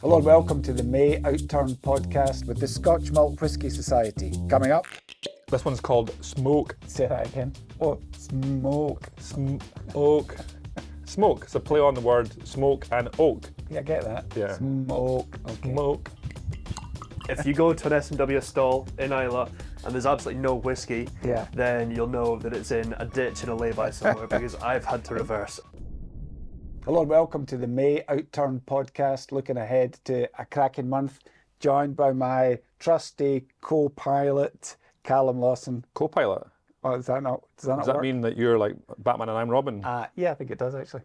Hello and welcome to the May Outturn Podcast with the Scotch Malt Whisky Society. Coming up, This one's called Smoke. say that again. Oh, smoke. Smoke. Smoke. It's a play on the word smoke and oak. Yeah, get that. Yeah. Smoke. Okay. Smoke. If you go to an S&W stall in Islay and there's absolutely no whiskey, Yeah. then you'll know that it's in a ditch in a lay-by somewhere because I've had to reverse. Hello and welcome to the May Outturn Podcast, looking ahead to a cracking month, joined by my trusty co-pilot, Calum Lawson. Co-pilot. Oh, does that not Does that work? mean that you're like Batman and I'm Robin? Yeah, I think it does actually.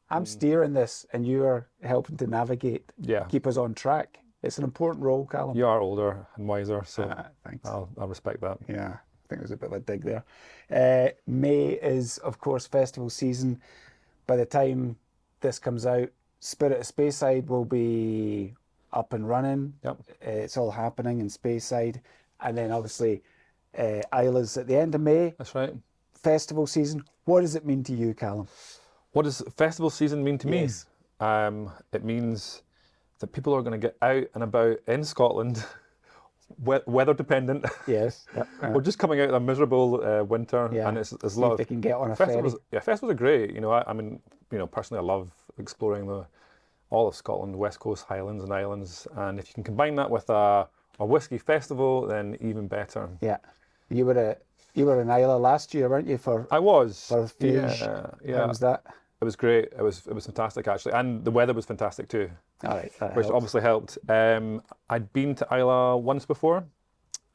I'm steering this and you are helping to navigate, Yeah. keep us on track. It's an important role, Calum. You are older and wiser, so Thanks. I'll respect that. Yeah, I think there's a bit of a dig there. May is, of course, festival season. By the time this comes out, Spirit of Speyside will be up and running. Yep. It's all happening in Speyside. And then obviously Islay's at the end of May, That's right. festival season. What does it mean to you, Calum? What does festival season mean to me? Yes. It means that people are going to get out and about in Scotland, weather dependent. Yes. Yep. We're just coming out of a miserable winter, Yeah. and it's a See lot if of they can get on a festivals. ferry. Yeah, festivals are great. You know, I mean, you know, personally, I love exploring all of Scotland, the West Coast, Highlands, and Islands. And if you can combine that with a whiskey festival, then even better. Yeah. You were in Islay last year, weren't you? I was. For Fage. Yeah. How was that? It was great. It was fantastic actually, and the weather was fantastic too, All right. That which helps. obviously helped. I'd been to Islay once before,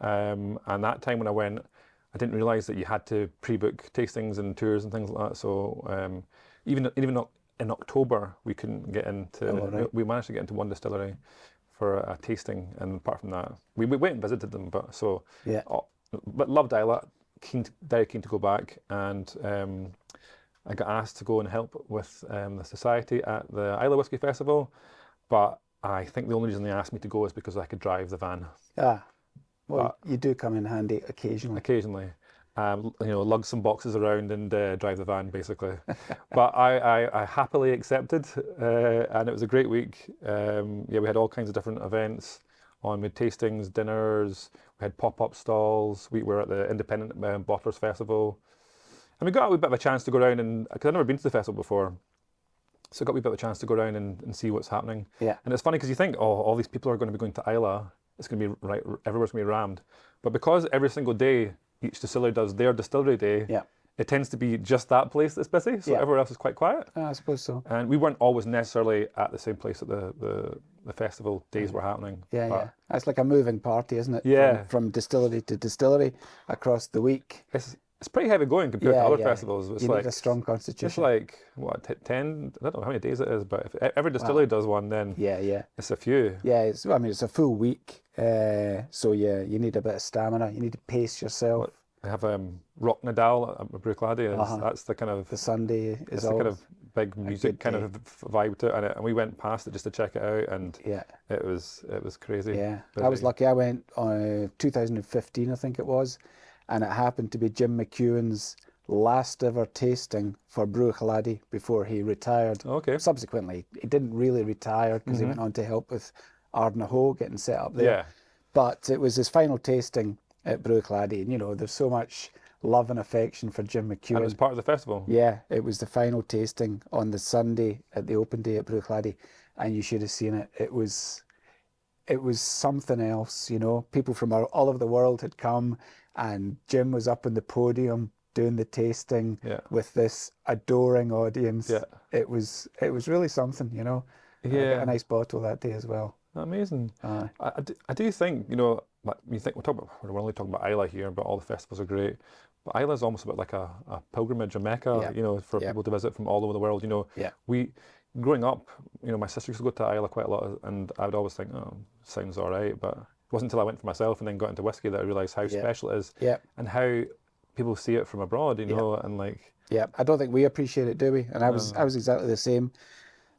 and that time when I went, I didn't realise that you had to pre-book tastings and tours and things like that. So even in October, we couldn't get into. Oh, right. We managed to get into one distillery for a tasting, and apart from that, we went and visited them. But Yeah. but loved Islay. Very keen to go back, and I got asked to go and help with the society at the Islay Whisky Festival. But I think the only reason they asked me to go is because I could drive the van. Well, you do come in handy occasionally. Occasionally, you know, lug some boxes around and drive the van, basically. But I happily accepted, and it was a great week. Yeah, we had all kinds of different events on. We had tastings, dinners, we had pop-up stalls. We were at the Independent Bottlers Festival, and we got a wee bit of a chance to go around and because I'd never been to the festival before. So I got a wee bit of a chance to go around and see what's happening. Yeah. And it's funny because you think, oh, all these people are going to be going to Islay. It's going to be right. Everywhere's going to be rammed. But because every single day each distillery does their distillery day, Yeah. it tends to be just that place that's busy. So Yeah. everywhere else is quite quiet. I suppose so. And we weren't always necessarily at the same place that the festival days were happening. Yeah, But yeah. That's like a moving party, isn't it? Yeah. From distillery to distillery across the week. It's pretty heavy going compared to Yeah, other yeah. festivals. It's You like need a strong it's constitution. like what 10? I don't know how many days it is, but if every distillery does one, then Yeah, yeah. it's a few. Yeah, it's a full week. So yeah, you need a bit of stamina. You need to pace yourself. I have Rock Nadal at Bruichladdich. That's the kind of The Sunday is it's the always, kind of big music good kind day. of vibe to it, and we went past it just to check it out, and yeah, it was crazy. yeah. I was busy. lucky. I went on 2015, I think it was, and it happened to be Jim McEwen's last ever tasting for Bruichladdich before he retired. Okay. Subsequently, he didn't really retire because he went on to help with Ardnahoe getting set up there. Yeah. But it was his final tasting at Bruichladdich, and you know, there's so much love and affection for Jim And it McEwen. was part of the festival. Yeah, it was the final tasting on the Sunday at the open day at Bruichladdich, and you should have seen it. It was something else, you know. People from all over the world had come, and Jim was up on the podium doing the tasting Yeah. with this adoring audience. Yeah. It was really something, you know. And I got Yeah. a nice bottle that day as well. Amazing. Aye. I do think, you know, like you think we're only talking about Islay here, but all the festivals are great. But Islay is almost a bit like a pilgrimage, a mecca, Yeah. you know, for Yeah. people to visit from all over the world. You know, Yeah. growing up, you know, my sister used to go to Islay quite a lot, and I would always think, oh, sounds all right, but it wasn't until I went for myself and then got into whiskey that I realised how special it is, Yeah. and how people see it from abroad, you know, and like, Yeah, I don't think we appreciate it, do we? And I was exactly the same.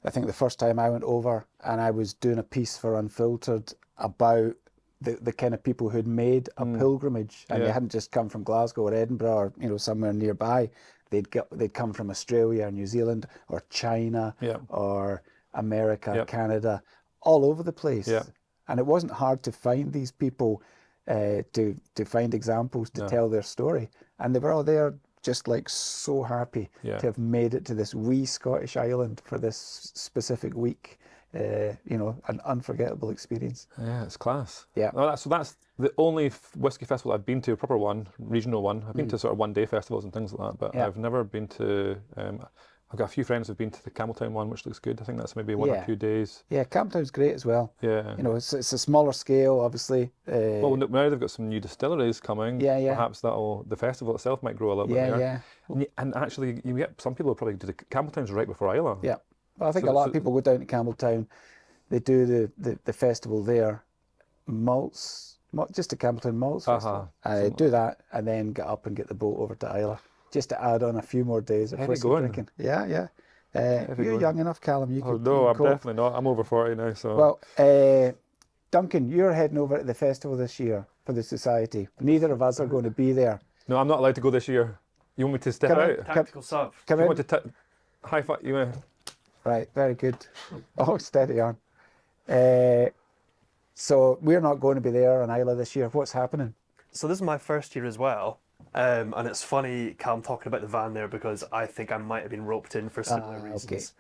I think the first time I went over and I was doing a piece for Unfiltered about the kind of people who'd made a pilgrimage, and they Yeah. hadn't just come from Glasgow or Edinburgh or, you know, somewhere nearby. They'd come from Australia or New Zealand or China Yeah. or America, Yep. Canada, all over the place. Yeah. And it wasn't hard to find these people, to find examples to tell their story. And they were all there just like so happy Yeah. to have made it to this wee Scottish island for this specific week. You know, an unforgettable experience. Yeah, it's class. Yeah. No, that's the only whiskey festival I've been to, a proper one, regional one. I've been to sort of one-day festivals and things like that, but Yeah. I've never been to. I've got a few friends who've been to the Campbelltown one, which looks good. I think that's maybe 1 or 2 days. Yeah, Camptown's great as well. Yeah. You know, it's a smaller scale, obviously. Well, now they've got some new distilleries coming. Yeah, yeah. Perhaps the festival itself might grow a little bit there. yeah. And actually, you get some people who probably do the Campbelltown's right before Islay. Yeah. Well, I think So- a lot so- of people go down to Campbelltown. They do the festival there, just a Campbelltown malts festival. Do that and then get up and get the boat over to Islay, just to add on a few more days of Heavy whiskey going. drinking. Yeah. Heavy You're going. young enough, Calum. You Oh, could, no, you I'm could cope. definitely not. I'm over 40 now, so. Well, Duncan, you're heading over to the festival this year for the society. Neither of us are going to be there. No, I'm not allowed to go this year. You want me to step Come out? on. Tactical sub. Come You in. want to high five? You want to? Right, very good. Oh, steady on. So we're not going to be there on Islay this year. What's happening? So this is my first year as well. And it's funny, Calum, talking about the van there, because I think I might have been roped in for similar reasons.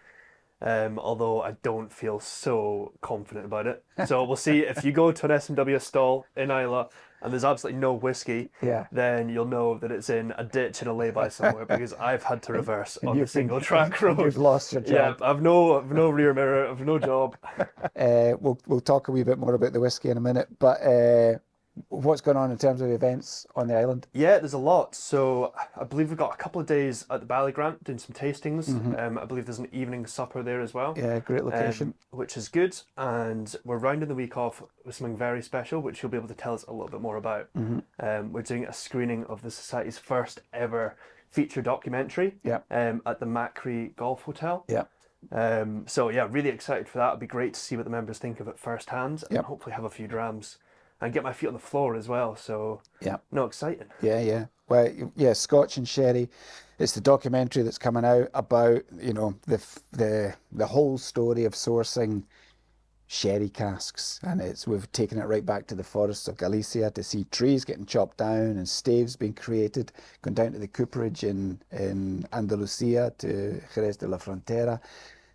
Although I don't feel so confident about it. So we'll see. If you go to an S&W stall in Islay and there's absolutely no whiskey, Yeah. then you'll know that it's in a ditch in a lay-by somewhere, because I've had to reverse on the You've been- single track road. You've lost your Yeah, job. I've no rear mirror, I've no job. We'll talk a wee bit more about the whiskey in a minute, but what's going on in terms of events on the island? Yeah, there's a lot. So I believe we've got a couple of days at the Ballygrant doing some tastings. I believe there's an evening supper there as well. Yeah, great location. Which is good. And we're rounding the week off with something very special, which you'll be able to tell us a little bit more about. We're doing a screening of the Society's first ever feature documentary Yeah. at the Macri Golf Hotel. Yeah. So yeah, really excited for that. It'd be great to see what the members think of it firsthand, and Yep. hopefully have a few drams and get my feet on the floor as well. So Yeah. no, exciting. Yeah. Well, yeah, Scotch and Sherry. It's the documentary that's coming out about, you know, the whole story of sourcing sherry casks, and we've taken it right back to the forests of Galicia to see trees getting chopped down and staves being created, going down to the cooperage in Andalusia to Jerez de la Frontera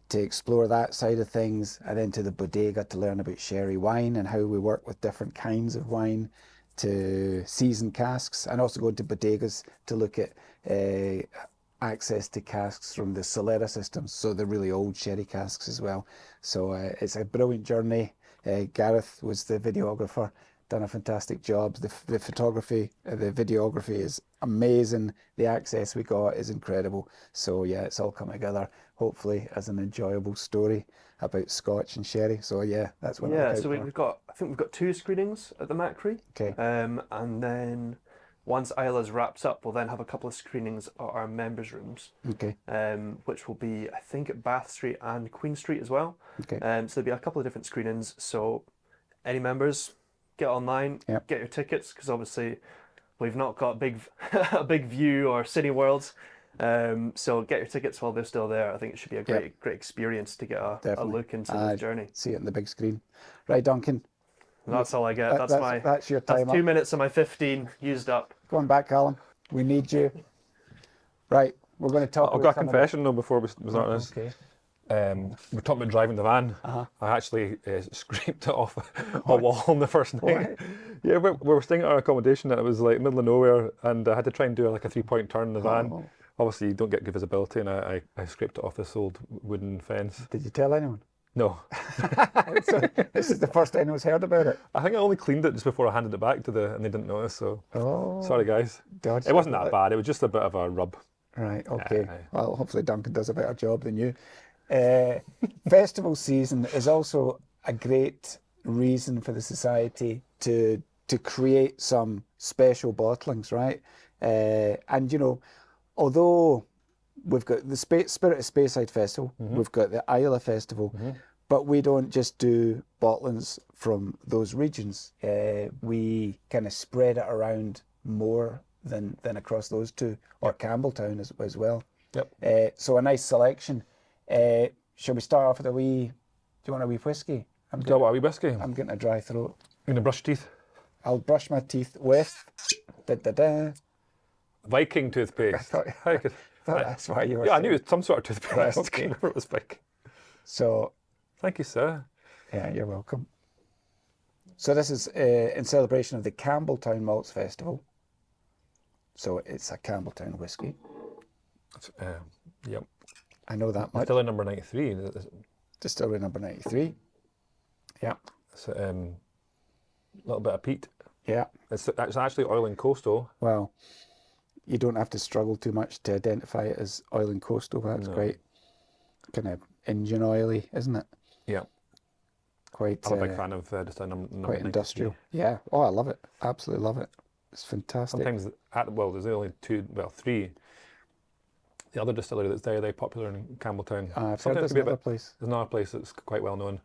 to explore that side of things, and then to the bodega to learn about sherry wine and how we work with different kinds of wine to season casks, and also going to bodegas to look at access to casks from the Solera systems, so the really old sherry casks as well. So it's a brilliant journey. Gareth was the videographer, done a fantastic job. The photography, the videography is amazing. The access we got is incredible. So yeah, it's all come together, hopefully, as an enjoyable story about Scotch and sherry. So yeah, that's what I Yeah, look out so for. I think we've got 2 screenings at the Macri. Okay. And then once Isla's wraps up, we'll then have a couple of screenings at our members' rooms, Okay. which will be, I think, at Bath Street and Queen Street as well. Okay. So there'll be a couple of different screenings. So any members, get online, Yep. get your tickets, because obviously we've not got a big view or City World. So get your tickets while they're still there. I think it should be a great experience to get a Definitely. look into this journey. See it on the big screen. Right, Duncan. And that's all I get. That's your time That's up. 2 minutes of my 15 used up. Go on back, Calum. We need you. Right, we're going to talk I've about got a some of confession though before we start this. Okay. We're talking about driving the van. I actually scraped it off a wall on the first night. Yeah, we were staying at our accommodation and it was like middle of nowhere, and I had to try and do like a 3-point turn in the van. Oh. Obviously, you don't get good visibility, and I scraped it off this old wooden fence. Did you tell anyone? No, So, this is the first time anyone's heard about it. I think I only cleaned it just before I handed it back and they didn't notice. So Oh. sorry, guys. Dodgy. It wasn't that bad. It was just a bit of a rub. Right, okay. Aye. Well, hopefully Duncan does a better job than you. Festival season is also a great reason for the society to create some special bottlings, right? And, you know, although we've got the Spirit of Speyside Festival, we've got the Islay Festival, but we don't just do bottlings from those regions. We kind of spread it around more than across those two, or Campbelltown as well. Yep. So a nice selection. Shall we start off with do you want a wee whiskey? I'm Do you want a wee whiskey? I'm getting a dry throat. You're going to brush your teeth? I'll brush my teeth with Viking toothpaste. I thought that's why you were Yeah, I saying. knew it was some sort of toothpaste. Right, I okay. can't remember it was Viking. So, Thank you, sir. yeah, you're welcome. So this is in celebration of the Campbelltown Malts Festival. So it's a Campbelltown whiskey. Yep. I know that much. Distillery number 93. Distillery number 93. Yeah. It's a little bit of peat. Yeah. It's actually oil and coastal. Well, you don't have to struggle too much to identify it as oil and coastal. That's quite kind of engine oily, isn't it? Yeah. Quite. I'm a big fan of distillery number 93. Quite industrial. Yeah. Oh, I love it. Absolutely love it. It's fantastic. Sometimes, there's only three. The other distillery that's very, very popular in Campbelltown. I've heard there's another place. There's another place that's quite well known.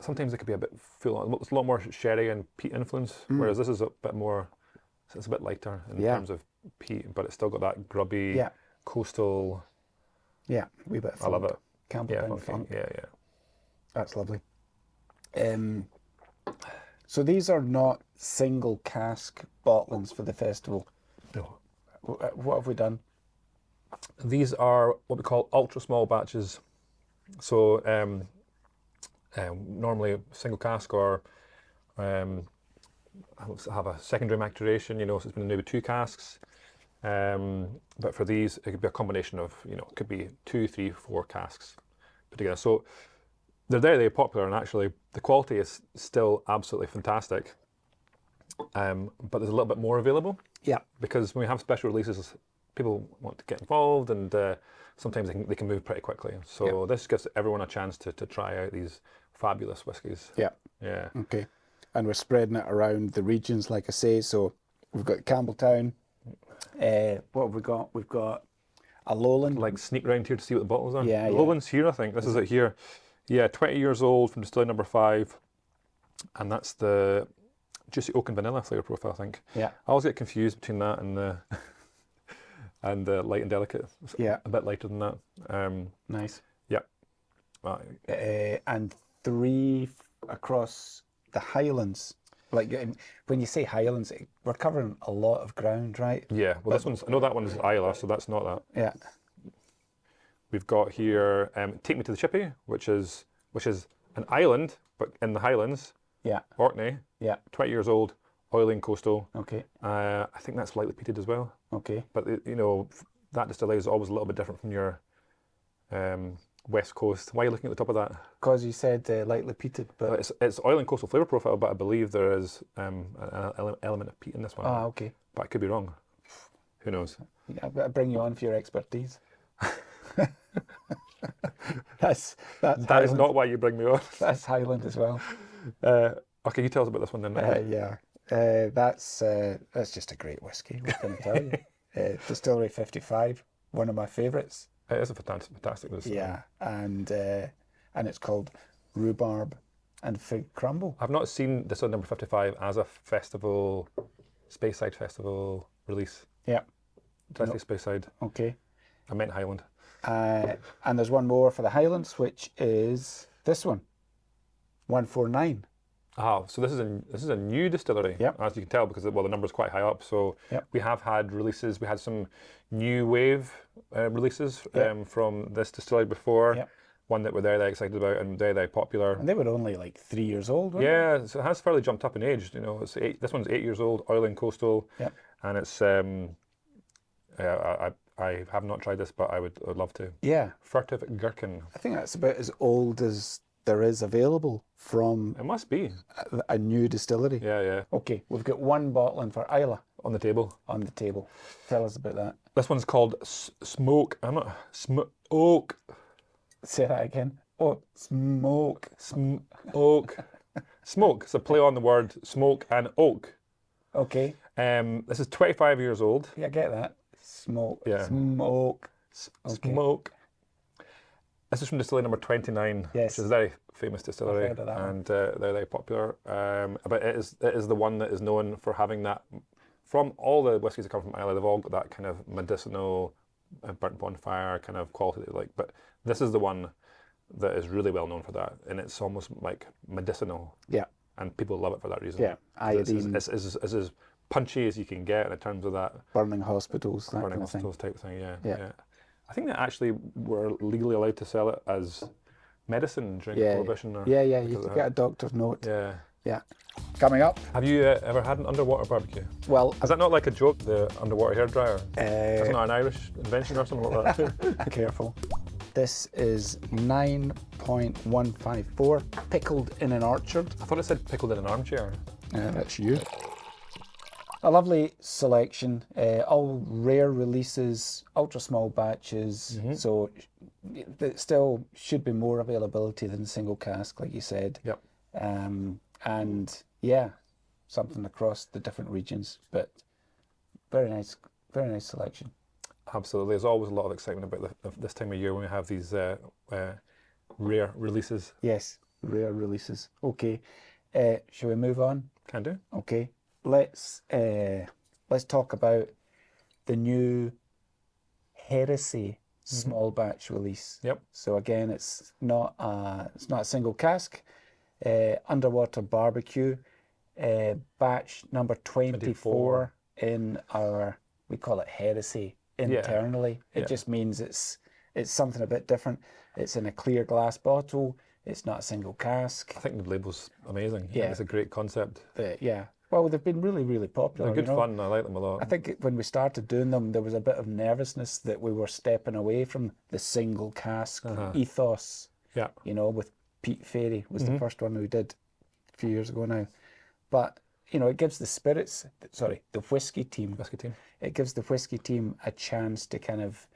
Sometimes it could be a bit full. It's a lot more sherry and peat influence, whereas this is a bit more. It's a bit lighter in terms of peat, but it's still got that grubby coastal. Yeah, a wee bit of funk. I love it. Campbelltown funk. Yeah. That's lovely. So these are not single cask bottlings for the festival. No. What have we done? These are what we call ultra small batches. So normally single cask or have a secondary maturation, so it's been maybe 2 casks. But for these, it could be a combination of, it could be 2, 3, 4 casks put together. So they're very popular, and actually the quality is still absolutely fantastic. But there's a little bit more available. Yeah. Because when we have special releases, people want to get involved, and sometimes they can move pretty quickly. So this gives everyone a chance to try out these fabulous whiskies. Yeah. Yeah. Okay. And we're spreading it around the regions, like I say. So we've got Campbelltown. What have we got? We've got a Lowland. Like sneak round here to see what the bottles are. Yeah, Lowland's here, I think. This is it here. Yeah, 20 years old from distillery number 5. And that's the juicy oak and vanilla flavour profile, I think. Yeah. I always get confused between that and the and the light and delicate. Yeah. A bit lighter than that. Nice. Yeah. And 3 across the Highlands. Like when you say Highlands, we're covering a lot of ground, right? Yeah. Well, I know that one's Islay, so that's not that. Yeah. We've got here Take Me to the Chippy, which is an island, but in the Highlands. Yeah. Orkney. Yeah. 20 years old, oily and coastal. Okay. I think that's lightly peated as well. Okay. But that distillery is always a little bit different from your West Coast. Why are you looking at the top of that? Because you said lightly peated, but It's oil and coastal flavour profile, but I believe there is an element of peat in this one. okay. But I could be wrong. Who knows? Yeah, I bring you on for your expertise. That's That is not why you bring me on. That's Highland as well. Okay, you tell us about this one then. That's just a great whiskey. What can I tell you? Distillery 55, one of my favourites. It is a fantastic distillery. Yeah, and it's called Rhubarb and Fig Crumble. I've not seen distillery number 55 as a festival, Speyside festival release. Yeah. Did I say Speyside? Okay. I meant Highland. And there's one more for the Highlands, which is this one, 149. So this is a new distillery, as you can tell, because the number's quite high up. So we have had releases. We had some new wave releases from this distillery before. Yep. One that we're very excited about and very popular. And they were only like 3 years old, weren't they? So it has fairly jumped up in age. This one's 8 years old, oil and coastal, and it's I have not tried this, but I would love to. Yeah. Furtive Gherkin. I think that's about as old as there is available from. It must be a new distillery. Yeah. Okay, we've got one bottling for Islay on the table. Tell us about that. This one's called Smoke. I'm not Smoke. Say that again. Oh, Smoke. Smoke. Smoke. It's a play on the word smoke and oak. Okay. This is 25 years old. Yeah, I get that. Smoke. Yeah. Smoke. Okay. Smoke. This is from distillery number 29, which is a very famous distillery, and they're very popular. But it is the one that is known for having that. From all the whiskies that come from Islay, they've all got that kind of medicinal, burnt bonfire kind of quality that they like. But this is the one that is really well known for that, and it's almost like medicinal. Yeah. And people love it for that reason. Yeah. Iodine. It's as punchy as you can get in terms of that. Burning hospitals, that Burning kind of thing. hospitals type thing, Yeah. yeah. I think that actually we're legally allowed to sell it as medicine during Prohibition. Or Yeah, you could get a doctor's note. Yeah. Yeah. Coming up. Have you ever had an underwater barbecue? Well, Is that not like a joke, the underwater hairdryer? It's uh, not an Irish invention or something like that? careful. This is 9.154, pickled in an orchard. I thought it said pickled in an armchair. That's you. A lovely selection, all rare releases, ultra small batches, so there still should be more availability than single cask, like you said. Yep. And yeah, something across the different regions, but very nice selection. Absolutely. There's always a lot of excitement about this time of year when we have these rare releases. Yes, rare releases. Okay, shall we move on? Can do. Okay, let's talk about the new Heresy small batch release. Yep. So again, it's not a single cask. Underwater barbecue, batch number 24 in our, we call it Heresy internally. It just means it's something a bit different. It's in a clear glass bottle. It's not a single cask. I think the label's amazing. Yeah. It's a great concept. Well, they've been really, really popular. They're good fun. I like them a lot. I think when we started doing them, there was a bit of nervousness that we were stepping away from the single cask ethos. Yeah. You know, with Pete Ferry was the first one we did a few years ago now. But, you know, it gives the whiskey team. It gives the whiskey team a chance to kind of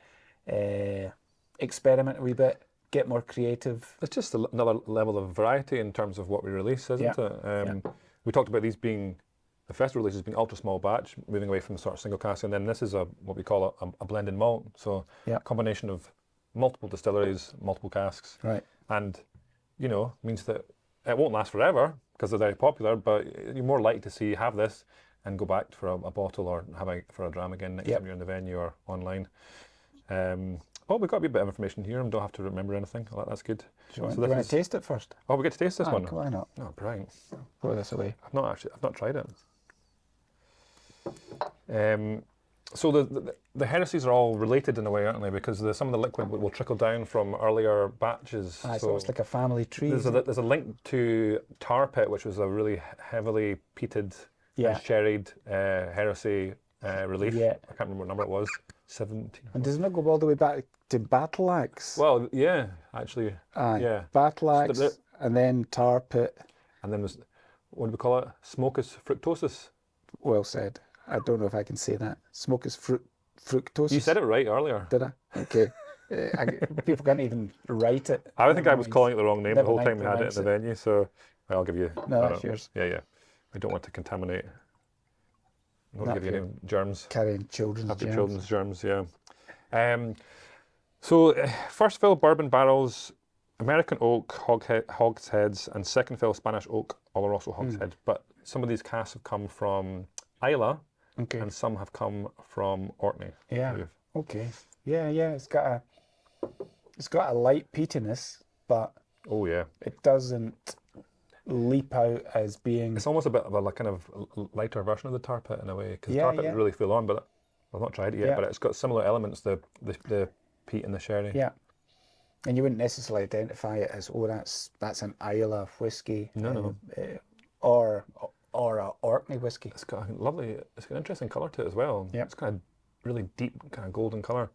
experiment a wee bit, get more creative. It's just another level of variety in terms of what we release, isn't it? We talked about these being, the first releases being ultra small batch, moving away from sort of single cask, and then this is what we call a blended malt. So a combination of multiple distilleries, multiple casks. Right. And, you know, means that it won't last forever because they're very popular, but you're more likely to have this and go back for a bottle or for a dram again next time you're in the venue or online. Well, we've got a wee bit of information here and don't have to remember anything. That's good. Do you want to taste it first? Oh, we get to taste this one? Why not? Oh, brilliant. Throw this away. I've not tried it. So the heresies are all related in a way, aren't they? Because some of the liquid will trickle down from earlier batches. So it's like a family tree. There's a link to Tar Pit, which was a really heavily peated and sherried heresy relief. Yeah. I can't remember what number it was. 17. And does it not go all the way back to Battle Axe? Well, yeah, actually. Yeah. Battle Axe, and then Tar Pit. And then there's, what do we call it? Smocus fructosus. Well said. I don't know if I can say that. Smocus fructosus. You said it right earlier. Did I? Okay. People can't even write it. I think I was calling it the wrong name the whole time we had it in the it. venue, so I'll give you... No, that's yours. Yeah. I don't want to contaminate. I don't want to give you any germs. Carrying children's germs. Yeah. So, first fill bourbon barrels, American oak hogsheads, and second fill Spanish oak Oloroso hogshead. But some of these casks have come from Islay, and some have come from Orkney. Yeah. Okay. Yeah. It's got a light peatiness, but it doesn't leap out as being. It's almost a bit of a kind of lighter version of the Tar Pit in a way, because Tar Pit is really full on, but I've not tried it yet. But it's got similar elements, the peat and the sherry. Yeah. And you wouldn't necessarily identify it as that's an Islay whiskey. No. Or a Orkney whiskey. It's got an interesting colour to it as well. Yeah. It's kind of really deep, kind of golden colour.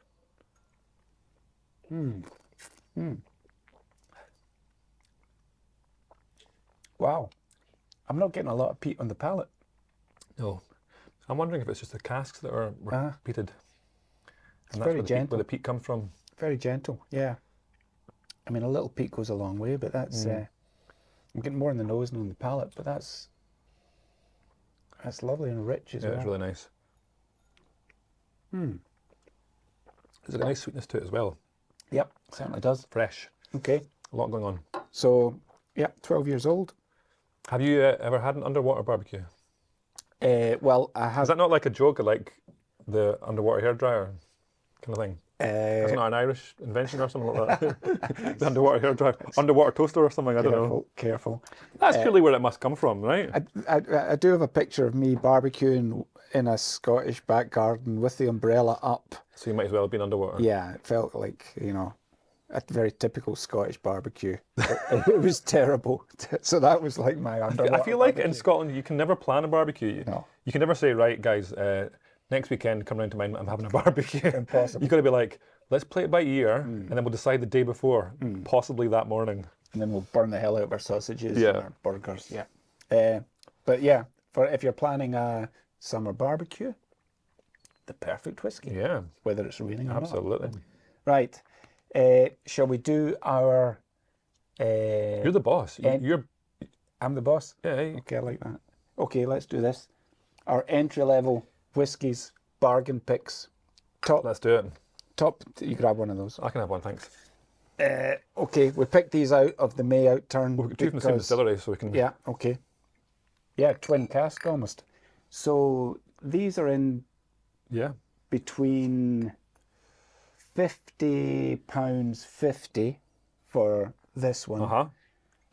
Wow. I'm not getting a lot of peat on the palate. No. I'm wondering if it's just the casks that were peated. And that's very gentle. Where the peat comes from. Very gentle, yeah. I mean, a little peat goes a long way, but that's... I'm getting more in the nose than on the palate, but that's lovely and rich as well. Yeah, it's really nice. There's a nice sweetness to it as well. Yep, certainly does. Fresh. Okay. A lot going on. So, 12 years old. Have you ever had an underwater barbecue? Well, I have... Is that not like a joke, like the underwater hairdryer kind of thing. That's not an Irish invention or something like that. The underwater toaster or something, I don't know. Careful. That's surely where it must come from, right? I do have a picture of me barbecuing in a Scottish back garden with the umbrella up. So you might as well have been underwater. Yeah, it felt like, a very typical Scottish barbecue. It was terrible. So that was like my underwater I feel like barbecue. in Scotland you can never plan a barbecue. No. You can never say, right, guys, next weekend come round to mine, I'm having a barbecue. Impossible. You've got to be like, let's play it by ear, and then we'll decide the day before, possibly that morning. And then we'll burn the hell out of our sausages Yeah. and our burgers. Yeah. But yeah, if you're planning a summer barbecue, the perfect whiskey. Yeah, Whether it's raining or absolutely. not. Right. Shall we do our... You're the boss. I'm the boss? Yeah. Okay, I like that. Okay, let's do this. Our entry-level whiskies, bargain picks. Let's do it. You grab one of those. I can have one, thanks. Okay, we picked these out of the May Outturn. We've got two from the same distillery, so we can... Yeah, okay. Yeah, twin cask almost. So these are in between £50.50 for this one.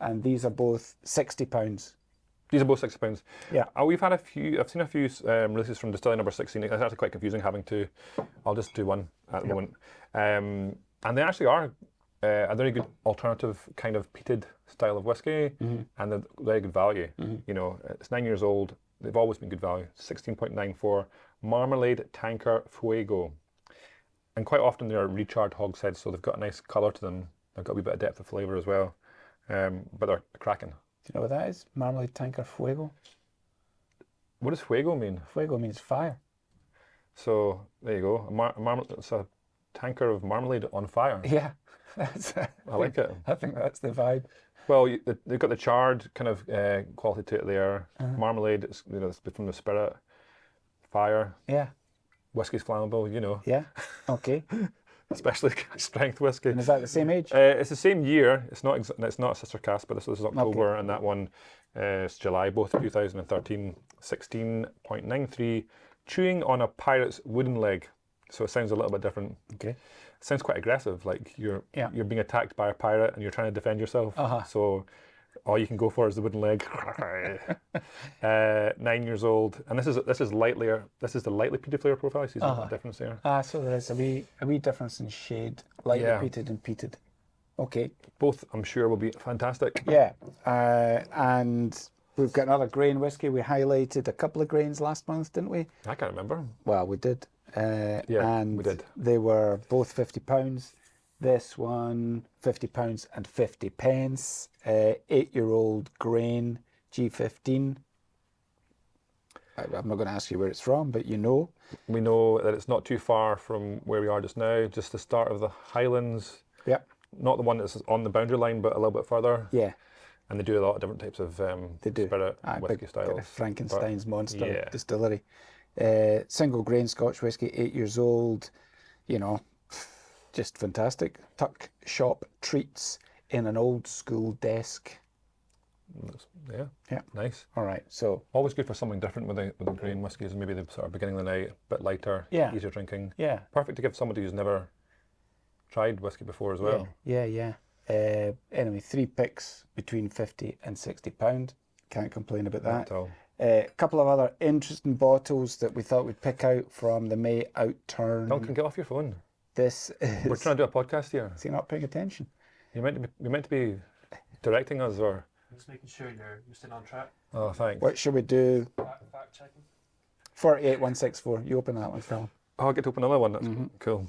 And these are both £60. These are both £60. Yeah. I've seen a few releases from distillery number 16. It's actually quite confusing having to. I'll just do one at the moment. And they actually are a very good alternative kind of peated style of whiskey, and they're very good value. It's 9 years old. They've always been good value. 16.94 Marmalade Tanker Fuego. And quite often they're recharred hogsheads, so they've got a nice colour to them. They've got a wee bit of depth of flavour as well. But they're cracking. Do you know what that is? Marmalade Tanker Fuego. What does fuego mean? Fuego means fire. So there you go. It's a tanker of marmalade on fire. Yeah. I like it. I think that's the vibe. Well, they've got the charred kind of quality to it there. Marmalade, it's from the spirit. Fire. Yeah. Whiskey's flammable, Yeah. Okay. Especially strength whiskey. And is that the same age? It's the same year. It's not a sister cask, but this is October, and that one is July, both 2013. 16.93, chewing on a pirate's wooden leg. So it sounds a little bit different. Okay. It sounds quite aggressive, like you're being attacked by a pirate and you're trying to defend yourself. So all you can go for is the wooden leg. 9 years old, and this is the lightly peated flavour profile. See the difference there. So there's a wee difference in shade, lightly peated and peated. Okay. Both, I'm sure, will be fantastic. Yeah, and we've got another grain whiskey. We highlighted a couple of grains last month, didn't we? I can't remember. Well, we did. And we did. They were both £50. This one, £50 and 50 pence. 8-year-old grain, G15. I'm not going to ask you where it's from, but you know. We know that it's not too far from where we are just now, just the start of the Highlands. Yep. Not the one that's on the boundary line, but a little bit further. Yeah. And they do a lot of different types of spirit whiskey styles. Frankenstein's monster distillery. Single grain Scotch whiskey, 8 years old. Just fantastic. Tuck shop treats in an old school desk. Yeah. Nice. All right. So always good for something different with the grain whiskies. Maybe the sort of beginning of the night, a bit lighter, easier drinking. Yeah. Perfect to give somebody who's never tried whiskey before as well. Yeah. Anyway, 3 picks between £50 and £60. Can't complain about that. Not at all. A couple of other interesting bottles that we thought we'd pick out from the May Outturn. Duncan, get off your phone. This is... We're trying to do a podcast here. Is he not paying attention? You're meant to be directing us, or... I'm just making sure you're staying on track. Oh, thanks. What should we do? Fact checking. 48164. You open that one, Phil. Oh, I get to open another one. That's cool.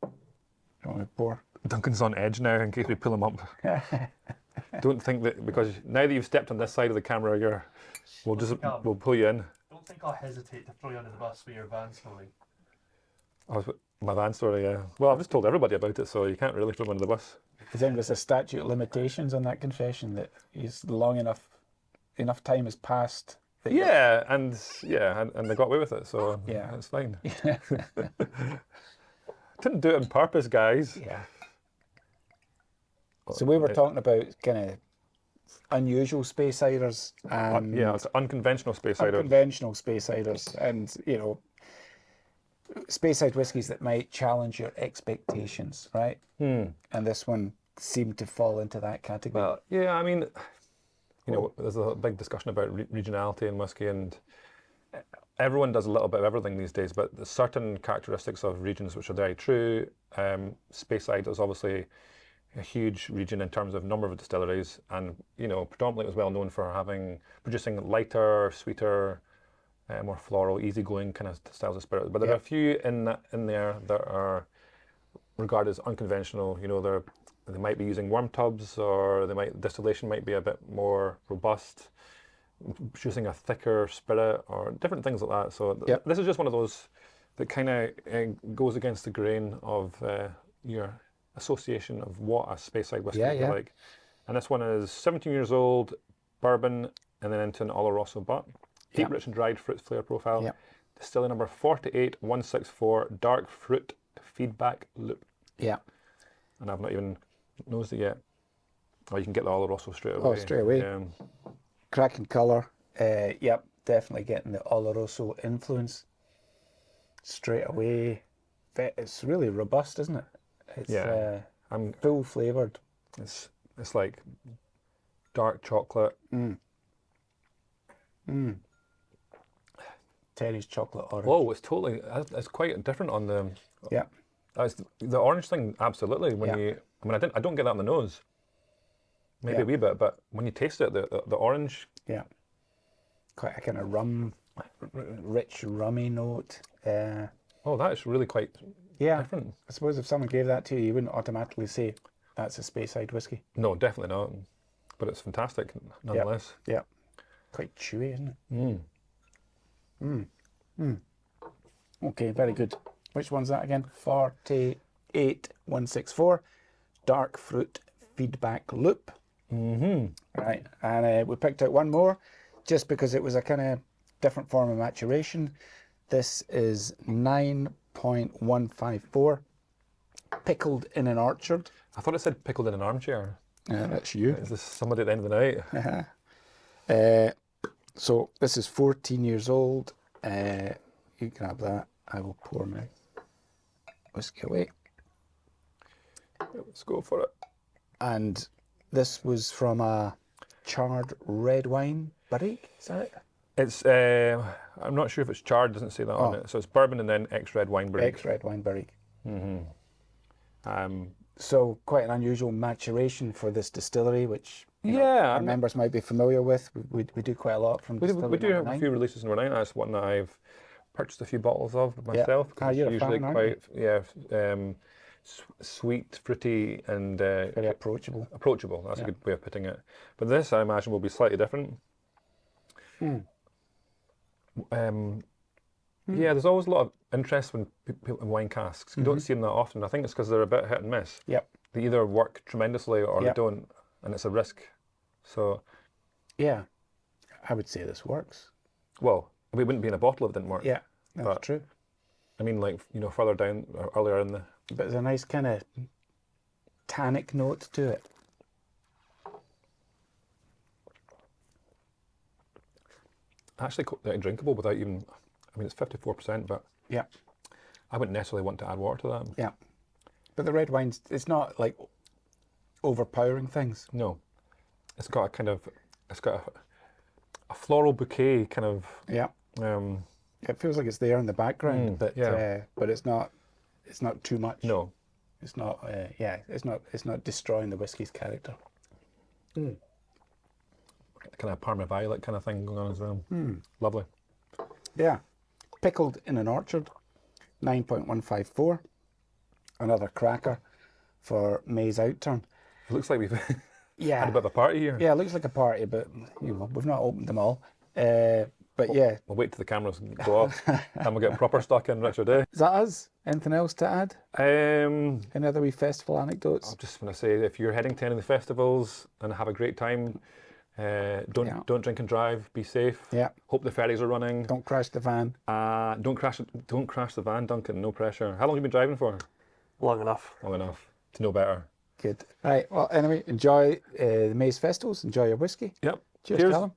You want me to pour? Duncan's on edge now in case we pull him up. Don't think that because now that you've stepped on this side of the camera, we'll pull you in. Don't think I'll hesitate to throw you under the bus with your van story. My van story, yeah. Well, I've just told everybody about it, so you can't really throw him under the bus. I think there's a statute of limitations on that confession that he's long enough time has passed. And they got away with it, so it's fine. Didn't do it on purpose, guys. Yeah. So we were talking about kind of unusual Speysiders and it's unconventional Speysiders. Unconventional Speysiders, and Speyside whiskies that might challenge your expectations, right? And this one seemed to fall into that category. Well, yeah, I mean, there's a big discussion about regionality in whiskey, and everyone does a little bit of everything these days, but there's certain characteristics of regions which are very true. Speyside is obviously a huge region in terms of number of distilleries, and predominantly it was well known for producing lighter, sweeter, more floral, easygoing kind of styles of spirit. But there are a few in there that are regarded as unconventional. They might be using worm tubs, or distillation might be a bit more robust, producing a thicker spirit, or different things like that. So this is just one of those that kind of goes against the grain of your association of what a Speyside whiskey would be like. And this one is 17 years old, bourbon, and then into an Oloroso butt. Deep, rich and dried fruit flavor profile. Distilling number 48164, dark fruit feedback loop. Yeah. And I've not even nosed it yet. Oh, you can get the Oloroso straight away. Oh, straight away. Cracking colour. Definitely getting the Oloroso influence straight away. It's really robust, isn't it? It's I'm full flavoured. It's like dark chocolate. Terry's chocolate orange. Oh, it's quite different on the. The orange thing, absolutely. I don't get that on the nose. Maybe a wee bit, but when you taste it, the orange. Yeah. Quite a kind of rich rummy note. That is really quite different. I suppose if someone gave that to you, you wouldn't automatically say that's a Speyside whiskey. No, definitely not. But it's fantastic nonetheless. Yeah. Quite chewy, isn't it? Okay, very good. Which one's that again? 48164, dark fruit feedback loop. Right, and we picked out one more just because it was a kind of different form of maturation. This is 9.154, pickled in an orchard. I thought it said pickled in an armchair. That's you. Is this somebody at the end of the night? So this is 14 years old. You grab that. I will pour my whiskey away. Let's go for it. And this was from a charred red wine barrique, is that it? It's, I'm not sure if it's charred, doesn't say that on it. So it's bourbon and then ex-red wine barrique. Ex-red wine barrique. So quite an unusual maturation for this distillery, which our members might be familiar with. We do quite a lot from distillery. We do have a few releases in Renine. That's one that I've purchased a few bottles of myself. You're usually a fan, quite sweet, fruity, and very approachable. Approachable. That's a good way of putting it. But this, I imagine, will be slightly different. Yeah, there's always a lot of interest when people in wine casks. You don't see them that often. I think it's because they're a bit hit and miss. Yep. They either work tremendously or they don't, and it's a risk. So, yeah, I would say this works. Well, we wouldn't be in a bottle if it didn't work. Yeah, that's true. I mean, like, further down, or earlier in the... But there's a nice kind of tannic note to it. Actually quite drinkable without even... I mean, it's 54%, but I wouldn't necessarily want to add water to that. Yeah. But the red wines, it's not like overpowering things. No. It's got a kind of... It's got a floral bouquet kind of... Yeah. It feels like it's there in the background, but it's not too much. No. It's not it's not destroying the whiskey's character. Kind of Parma violet kind of thing going on as well. Lovely. Yeah. Pickled in an orchard, 9.154. Another cracker for May's Outturn. It looks like we've had Yeah. a bit of a party here. Yeah, it looks like a party, but we've not opened them all. But yeah. We'll wait till the cameras go off and we'll get proper stock in, Richard. Is that us? Anything else to add? Any other wee festival anecdotes? I just want to say, if you're heading to any of the festivals and have a great time, don't drink and drive. Be safe. Yeah. Hope the ferries are running. Don't crash the van. Don't crash the van, Duncan. No pressure. How long have you been driving for? Long enough. Long enough to know better. Good. Right. Well, anyway, enjoy the May's festivals. Enjoy your whiskey. Yep. Cheers, Calum.